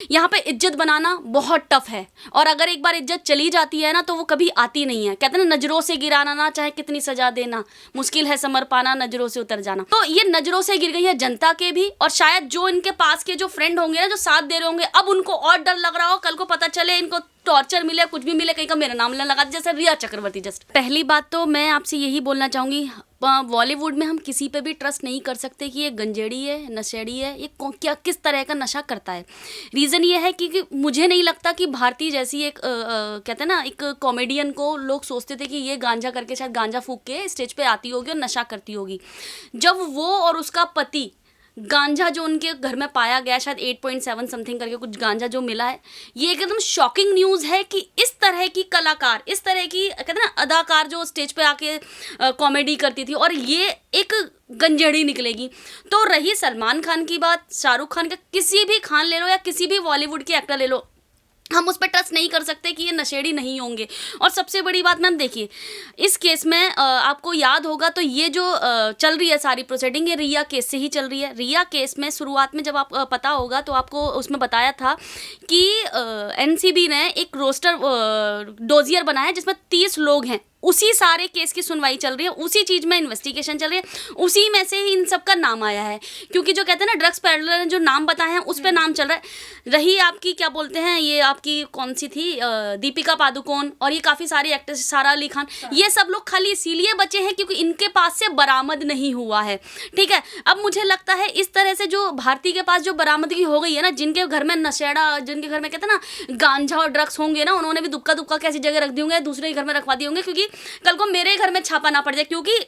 यहाँ पे इज्जत बनाना बहुत टफ है और अगर एक बार इज्जत चली जाती है ना तो वो कभी आती नहीं है। कहते हैं ना, नजरों से गिराना ना चाहे कितनी सजा देना, मुश्किल है समर पाना नजरों से उतर जाना। तो ये नजरों से गिर गई है जनता के भी, और शायद जो इनके पास के जो फ्रेंड होंगे ना, जो साथ दे रहे होंगे, अब उनको और डर लग रहा हो कल को पता चले इनको टॉर्चर मिले, कुछ भी मिले, कहीं का मेरा नाम ना लगा दे, जैसे रिया चक्रवर्ती। जस्ट पहली बात तो मैं आपसे यही बोलना चाहूंगी, बॉलीवुड में हम किसी पे भी ट्रस्ट नहीं कर सकते कि ये गंजेड़ी है, नशेड़ी है, ये क्या किस तरह का नशा करता है। रीज़न ये है कि मुझे नहीं लगता कि भारती जैसी एक कहते हैं ना, एक कॉमेडियन को लोग सोचते थे कि ये गांजा करके, शायद गांजा फूंक के स्टेज पे आती होगी और नशा करती होगी। जब वो और उसका पति गांजा जो उनके घर में पाया गया, शायद 8.7 समथिंग करके कुछ गांजा जो मिला है, ये एकदम शॉकिंग न्यूज़ है कि इस तरह की कलाकार, इस तरह की कहते हैं ना अदाकार जो स्टेज पे आके कॉमेडी करती थी, और ये एक गंजेड़ी निकलेगी। तो रही सलमान खान की बात, शाहरुख खान का, किसी भी खान ले लो या किसी भी बॉलीवुड के एक्टर ले लो, हम उस पर ट्रस्ट नहीं कर सकते कि ये नशेड़ी नहीं होंगे। और सबसे बड़ी बात मैम देखिए, इस केस में आपको याद होगा तो ये जो चल रही है सारी प्रोसीडिंग, ये रिया केस से ही चल रही है। रिया केस में शुरुआत में जब आप पता होगा तो आपको उसमें बताया था कि एनसीबी ने एक रोस्टर डोजियर बनाया जिसमें 30 लोग हैं। उसी सारे केस की सुनवाई चल रही है, उसी चीज़ में इन्वेस्टिगेशन चल रही है, उसी में से ही इन सब का नाम आया है। क्योंकि जो कहते हैं ना ड्रग्स पैडलर ने जो नाम बताए हैं उस पर नाम चल रहा है। रही आपकी क्या बोलते हैं, ये आपकी कौन सी थी, दीपिका पादुकोण, और ये काफ़ी सारी एक्ट्रेस, सारा अली खान, ये सब लोग खाली इसीलिए बचे हैं क्योंकि इनके पास से बरामद नहीं हुआ है। ठीक है, अब मुझे लगता है इस तरह से जो भारती के पास जो बरामदगी हो गई है ना, जिनके घर में नशेड़ा, जिनके घर में कहते हैं ना गांजा और ड्रग्स होंगे ना, उन्होंने भी दुक्का दुक्का कैसी जगह रख दी होंगे, दूसरे के घर में रखवा दिए होंगे, क्योंकि कल को मेरे घर में छापा ना पड़ जाए। क्योंकि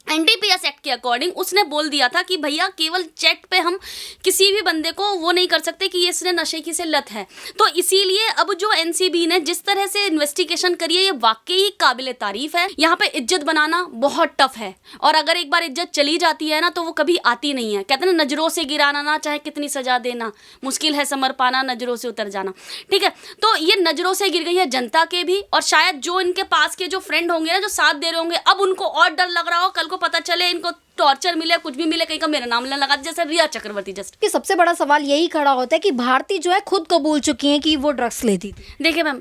एनडीपीएस एक्ट के अकॉर्डिंग उसने बोल दिया था कि भैया केवल चेक पे हम किसी भी बंदे को वो नहीं कर सकते कि ये इसने नशे की से लत है। तो इसीलिए अब जो एनसीबी ने जिस तरह से इन्वेस्टिगेशन करी है, ये वाकई काबिले तारीफ है। यहाँ पे इज्जत बनाना बहुत टफ है और अगर एक बार इज्जत चली जाती है ना तो वो कभी आती नहीं है। कहते हैं ना, नजरों से गिराना ना चाहे कितनी सजा देना, मुश्किल है समर पाना नजरों से उतर जाना। ठीक है, तो ये नजरों से गिर गई है जनता के भी, और शायद जो इनके पास के जो फ्रेंड होंगे ना, जो साथ दे रहे होंगे, अब उनको और डर लग रहा हो कल को पता चले इनको टॉर्चर मिले, कुछ भी मिले, कहीं का मेरा नाम ना लगा दे, जैसे रिया चक्रवर्ती। जस्ट कि सबसे बड़ा सवाल यही खड़ा होता है कि भारती जो है खुद कबूल चुकी हैं कि वो ड्रग्स लेती थी। देखिए मैम,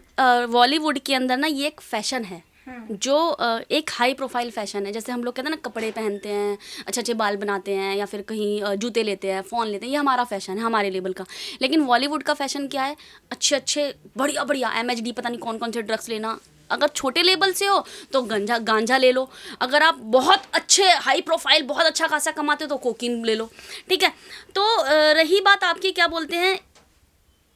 बॉलीवुड के अंदर ना ये एक फैशन है जो एक हाई प्रोफाइल फैशन है। जैसे हम लोग कहते हैं ना, कपड़े पहनते हैं, अच्छे अच्छे बाल बनाते हैं, या फिर कहीं जूते लेते हैं, फ़ोन लेते हैं, ये हमारा फैशन है, हमारे लेवल का। लेकिन बॉलीवुड का फैशन क्या है, अच्छे अच्छे बढ़िया बढ़िया एमएचडी पता नहीं कौन कौन से ड्रग्स लेना। अगर छोटे लेवल से हो तो गांजा ले लो, अगर आप बहुत अच्छे हाई प्रोफाइल बहुत अच्छा खासा कमाते हो तो कोकीन ले लो। ठीक है, तो रही बात आपकी क्या बोलते हैं,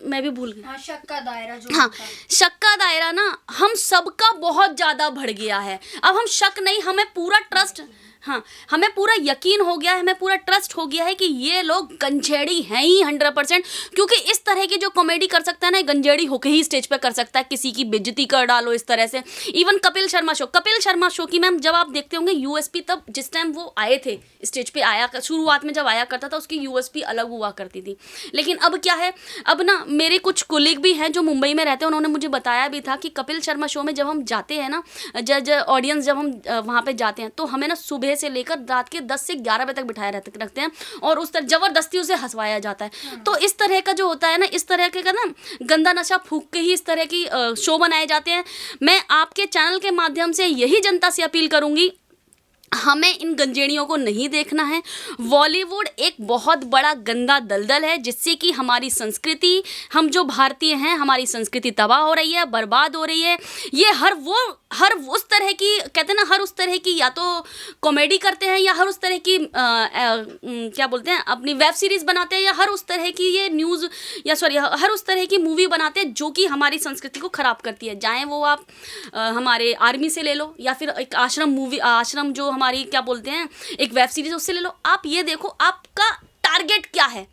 मैं भी भूल गई। हाँ, शक का दायरा जो हाँ, शक का दायरा ना हम सबका बहुत ज़्यादा बढ़ गया है। अब हम शक नहीं, हमें पूरा ट्रस्ट, हाँ हमें पूरा यकीन हो गया है, हमें पूरा ट्रस्ट हो गया है कि ये लोग गंजेड़ी हैं ही 100%। क्योंकि इस तरह की जो कॉमेडी कर सकता है ना, गंजेड़ी होके ही स्टेज पे कर सकता है, किसी की बेइज्जती कर डालो इस तरह से। इवन कपिल शर्मा शो की मैम जब आप देखते होंगे यूएसपी, तब जिस टाइम वो आए थे स्टेज पे, आया शुरुआत में जब आया करता था उसकी यूएसपी अलग हुआ करती थी। लेकिन अब क्या है, अब ना मेरे कुछ कोलीग भी हैं जो मुंबई में रहते हैं, उन्होंने मुझे बताया भी था कि कपिल शर्मा शो में जब हम जाते हैं ना, ऑडियंस जब हम वहाँ पे जाते हैं तो हमें ना सुबह से लेकर रात के 10 से 11 बजे तक बिठाए रखते हैं और उस तरह जबरदस्ती उसे हंसवाया जाता है। तो इस तरह का जो होता है ना, इस तरह के का ना गंदा नशा फूंक के ही इस तरह की शो बनाए जाते हैं। मैं आपके चैनल के माध्यम से यही जनता से अपील करूंगी, हमें इन गंजेड़ियों को नहीं देखना है। बॉलीवुड एक बहुत बड़ा गंदा दलदल है जिससे कि हमारी संस्कृति, हम जो भारतीय हैं, हमारी संस्कृति तबाह हो रही है, बर्बाद हो रही है। ये हर उस तरह की, कहते हैं ना, हर उस तरह की या तो कॉमेडी करते हैं या हर उस तरह की क्या बोलते हैं, अपनी वेब सीरीज़ बनाते हैं, या हर उस तरह की ये न्यूज़ या सॉरी हर उस तरह की मूवी बनाते हैं जो कि हमारी संस्कृति को ख़राब करती है। चाहे वो आप हमारे आर्मी से ले लो, या फिर एक आश्रम जो हमारी क्या बोलते हैं एक वेब सीरीज उससे ले लो। आप ये देखो आपका टारगेट क्या है,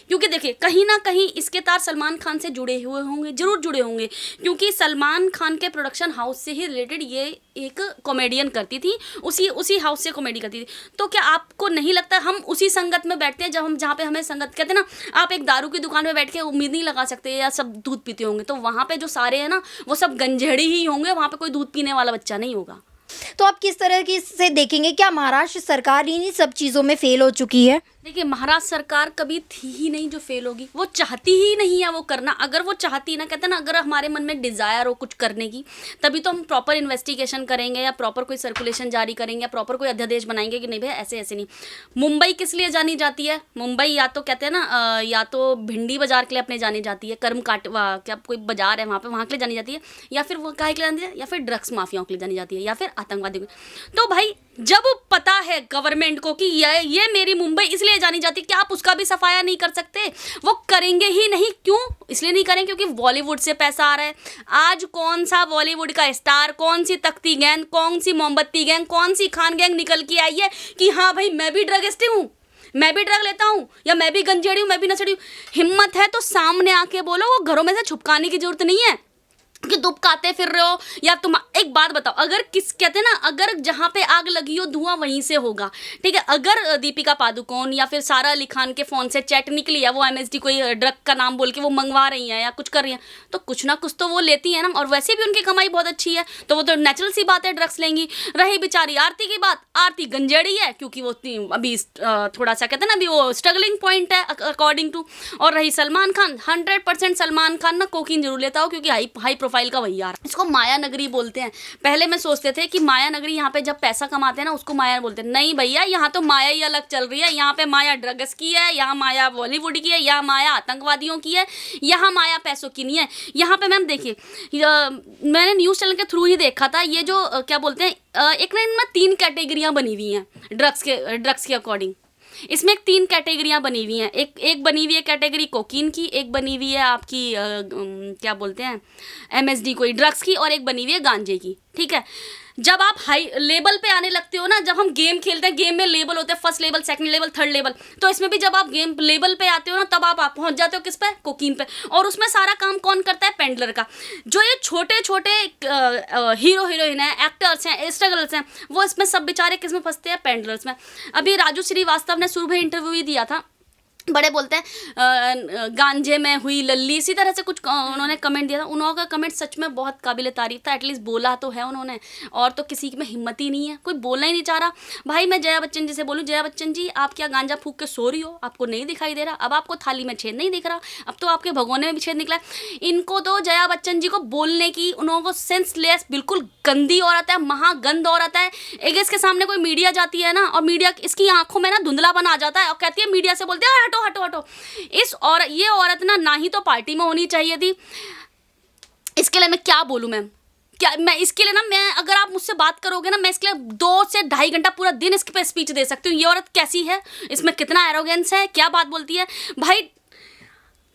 क्योंकि देखिए कहीं ना कहीं इसके तार सलमान खान से जुड़े हुए होंगे, जरूर जुड़े होंगे, क्योंकि सलमान खान के प्रोडक्शन हाउस से ही रिलेटेड ये एक कॉमेडियन करती थी, उसी हाउस से कॉमेडी करती थी। तो क्या आपको नहीं लगता हम उसी संगत में बैठते हैं, जहाँ पे हमें संगत, कहते हैं ना, आप एक दारू की दुकान पे बैठ के उम्मीद नहीं लगा सकते या सब दूध पीते होंगे, तो वहाँ पे जो सारे हैं ना वो सब गंजेड़ी ही होंगे, वहाँ पे कोई दूध पीने वाला बच्चा नहीं होगा। तो आप किस तरह की से देखेंगे, क्या महाराष्ट्र सरकार इन सब चीज़ों में फेल हो चुकी है? देखिए, महाराष्ट्र सरकार कभी थी ही नहीं जो फेल होगी, वो चाहती ही नहीं है वो करना। अगर वो चाहती ना, कहते हैं ना, अगर हमारे मन में डिज़ायर हो कुछ करने की, तभी तो हम प्रॉपर इन्वेस्टिगेशन करेंगे या प्रॉपर कोई सर्कुलेशन जारी करेंगे या प्रॉपर कोई अध्यादेश बनाएंगे कि नहीं भाई ऐसे ऐसे नहीं। मुंबई किस लिए जानी जाती है? मुंबई या तो कहते हैं ना या तो भिंडी बाजार के लिए अपने जानी जाती है, कर्म काट क्या कोई बाजार है वहाँ के लिए जानी जाती है, या फिर वो काहे के लिए जानी जाती है, या फिर ड्रग्स माफियाओं के लिए जानी जाती है, या फिर आतंकवादियों के। तो भाई जब पता है गवर्नमेंट को कि ये मेरी मुंबई इसलिए जानी जाती है, क्या आप उसका भी सफाया नहीं कर सकते? वो करेंगे ही नहीं। क्यों? इसलिए नहीं करेंगे क्योंकि बॉलीवुड से पैसा आ रहा है। आज कौन सा बॉलीवुड का स्टार, कौन सी तख्ती गैंग, कौन सी मोमबत्ती गैंग, कौन सी खान गैंग निकल के आई है कि हाँ भाई मैं भी ड्रगिस्ट हूँ, मैं भी ड्रग लेता हूँ, या मैं भी गंजेड़ी हूँ, मैं भी नशेड़ी हूँ। हिम्मत है तो सामने आके बोलो, वो घरों में से छुपकाने की जरूरत नहीं है कि दुबकाते फिर रहे हो। या तुम एक बात बताओ, अगर कहते हैं ना, अगर जहाँ पे आग लगी हो धुआं वहीं से होगा, ठीक है। अगर दीपिका पादुकोण या फिर सारा अली खान के फ़ोन से चैट निकली है, वो MSD कोई ड्रग का नाम बोल के वो मंगवा रही हैं या कुछ कर रही हैं, तो कुछ ना कुछ तो वो लेती हैं ना, और वैसे भी उनकी कमाई बहुत अच्छी है, तो वो तो नेचुरल सी बात है ड्रग्स लेंगी। रही बेचारी आरती की बात, आरती गंजेड़ी है क्योंकि वो अभी थोड़ा सा कहते हैं ना, अभी वो स्ट्रगलिंग पॉइंट है अकॉर्डिंग टू। और रही सलमान खान, 100% सलमान खान ना कोकीन जरूर लेता हो क्योंकि हाई प्रोफाइल का वही यार। इसको माया नगरी बोलते हैं। पहले मैं सोचते थे कि माया नगरी यहाँ पे जब पैसा कमाते हैं ना उसको माया बोलते हैं। नहीं भैया, यहाँ तो माया ही अलग चल रही है। यहाँ पे माया ड्रग्स की है, यहाँ माया बॉलीवुड की है, यहाँ माया आतंकवादियों की है, यहाँ माया पैसों की नहीं है। यहाँ पे मैम देखिए, मैंने न्यूज़ चैनल के थ्रू ही देखा था, ये जो क्या बोलते हैं, एक ना इनमें 3 कैटेगरियाँ बनी हुई हैं ड्रग्स के अकॉर्डिंग। इसमें 3 कैटेगरियाँ बनी हुई हैं। एक बनी हुई है कैटेगरी कोकीन की, एक बनी हुई है आपकी क्या बोलते हैं MSD कोई ड्रग्स की, और एक बनी हुई है गांजे की, ठीक है। जब आप हाई लेवल पे आने लगते हो ना, जब हम गेम खेलते हैं, गेम में लेवल होते हैं, first level, second level, third level, तो इसमें भी जब आप गेम लेवल पे आते हो ना, तब आप पहुंच जाते हो किस पे? कोकीन पे। और उसमें सारा काम कौन करता है? पेंडलर का। जो ये छोटे छोटे हीरो हीरोइन हैं, एक्टर्स हैं, स्ट्रगलर्स हैं, वो इसमें सब बेचारे किस में फंसते हैं? पेंडलर्स में। अभी राजू श्रीवास्तव ने सुबह इंटरव्यू ही दिया था, बड़े बोलते हैं गांजे में हुई लल्ली, इसी तरह से कुछ उन्होंने कमेंट दिया था। उनका कमेंट सच में बहुत काबिल तारीफ था। एटलीस्ट बोला तो है उन्होंने, और तो किसी में हिम्मत ही नहीं है, कोई बोलना ही नहीं चाह रहा। भाई मैं जया बच्चन जी से बोलूँ, जया बच्चन जी आप क्या गांजा फूंक के सो रही हो? आपको नहीं दिखाई दे रहा? अब आपको थाली में छेद नहीं दिख रहा? अब तो आपके भगोने में भी छेद निकला है। इनको तो जया बच्चन जी को बोलने की, उनको सेंसलेस, बिल्कुल गंदी औरत है, महागंद औरत है। एक इसके सामने कोई मीडिया जाती है ना, और मीडिया इसकी आंखों में ना धुंधलापन आ जाता है, और कहती है मीडिया से बोलते हैं हटो हटो हटो। ये औरत ना ही तो पार्टी में होनी चाहिए थी। इसके लिए मैं क्या बोलूं मैम, क्या मैं इसके लिए ना, मैं अगर आप मुझसे बात करोगे ना, मैं इसके लिए 2 से 2.5 घंटा पूरा दिन इसके पे स्पीच दे सकती हूँ। ये औरत कैसी है, इसमें कितना एरोगेंस है, क्या बात बोलती है भाई।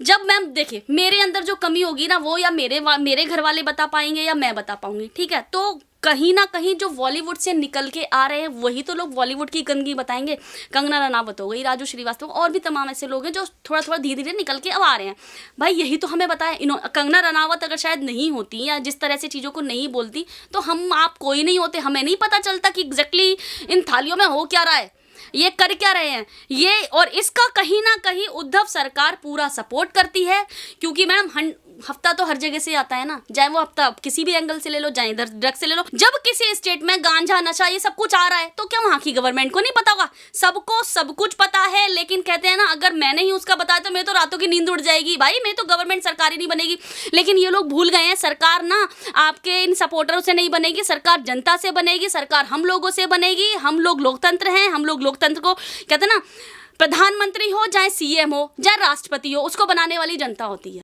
जब मैम देखिए, मेरे अंदर जो कमी होगी ना, वो या मेरे घर वाले बता पाएंगे या मैं बता पाऊंगी, ठीक है। तो कहीं ना कहीं जो बॉलीवुड से निकल के आ रहे हैं वही तो लोग बॉलीवुड की गंदगी बताएंगे। कंगना रनावत हो गई, राजू श्रीवास्तव, और भी तमाम ऐसे लोग हैं जो थोड़ा थोड़ा धीरे धीरे निकल के अब आ रहे हैं। भाई यही तो हमें बताया। कंगना रनावत अगर शायद नहीं होती या जिस तरह से चीज़ों को नहीं बोलती, तो हम आप कोई नहीं होते, हमें नहीं पता चलता कि एग्जैक्टली इन थालियों में हो क्या रहा है, ये कर क्या रहे हैं ये। और इसका कहीं ना कहीं उद्धव सरकार पूरा सपोर्ट करती है, क्योंकि मैडम हफ्ता तो हर जगह से आता है ना, चाहे वो हफ्ता किसी भी एंगल से ले लो, चाहे इधर ड्रग से ले लो। जब किसी स्टेट में गांजा, नशा, ये सब कुछ आ रहा है, तो क्या वहाँ की गवर्नमेंट को नहीं पता होगा? सबको सब कुछ पता है, लेकिन कहते हैं ना, अगर मैंने ही उसका बताया तो मेरे तो रातों की नींद उड़ जाएगी। भाई मेरी तो गवर्नमेंट सरकार ही नहीं बनेगी। लेकिन ये लोग भूल गए हैं, सरकार ना आपके इन सपोर्टरों से नहीं बनेगी, सरकार जनता से बनेगी, सरकार हम लोगों से बनेगी। हम लोग लोकतंत्र हैं, हम लोग लोकतंत्र को कहते हैं ना, प्रधानमंत्री हो चाहे CM हो चाहे राष्ट्रपति हो, उसको बनाने वाली जनता होती है।